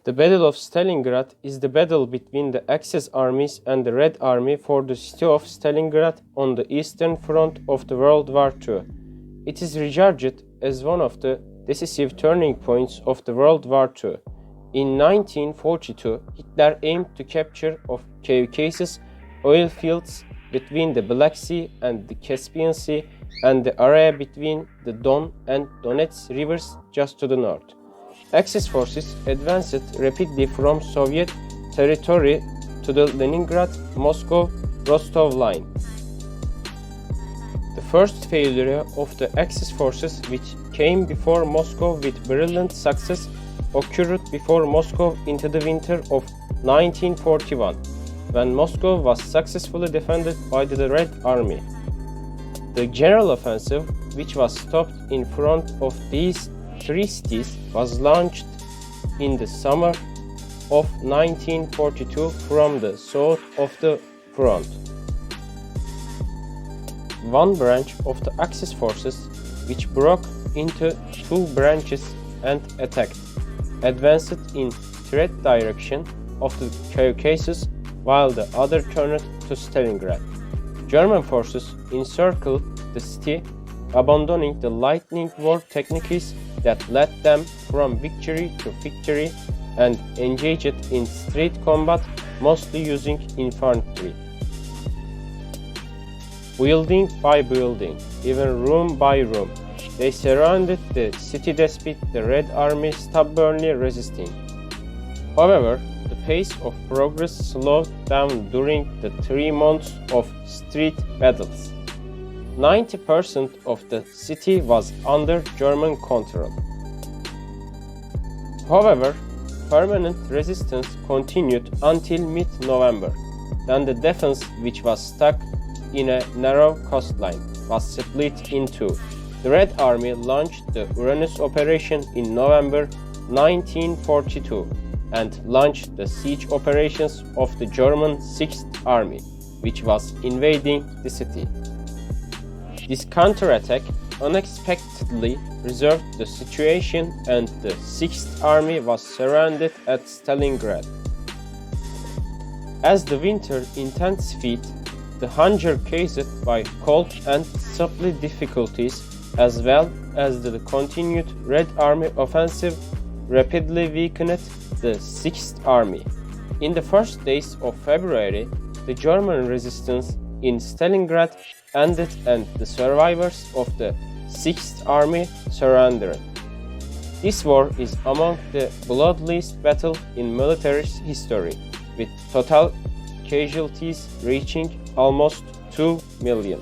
The Battle of Stalingrad is the battle between the Axis armies and the Red Army for the city of Stalingrad on the Eastern Front of the World War II. It is regarded as one of the decisive turning points of the World War II. In 1942, Hitler aimed to capture of Caucasus oil fields between the Black Sea and the Caspian Sea and the area between the Don and Donets rivers just to the north. Axis forces advanced rapidly from Soviet territory to the Leningrad-Moscow-Rostov line. The first failure of the Axis forces, which came before Moscow with brilliant success, occurred before Moscow into the winter of 1941, when Moscow was successfully defended by the Red Army. The general offensive, which was stopped in front of these three cities, was launched in the summer of 1942 from the south of the front. One branch of the Axis forces, which broke into two branches and attacked, advanced in threat direction of the Caucasus, while the other turned to Stalingrad. German forces encircled the city, abandoning the lightning war techniques that led them from victory to victory, and engaged in street combat, mostly using infantry. Building by building, even room by room, they surrounded the city despite the Red Army stubbornly resisting. However, the pace of progress slowed down during the 3 months of street battles. 90% of the city was under German control. However, permanent resistance continued until mid-November. Then the defense, which was stuck in a narrow coastline, was split in two. The Red Army launched the Uranus operation in November 1942 and launched the siege operations of the German 6th Army, which was invading the city. This counterattack unexpectedly resolved the situation, and the 6th Army was surrounded at Stalingrad. As the winter intensified, the hunger caused by cold and supply difficulties, as well as the continued Red Army offensive, rapidly weakened the 6th Army. In the first days of February, the German resistance in Stalingrad ended and the survivors of the 6th Army surrendered. This war is among the bloodiest battles in military history, with total casualties reaching almost 2 million.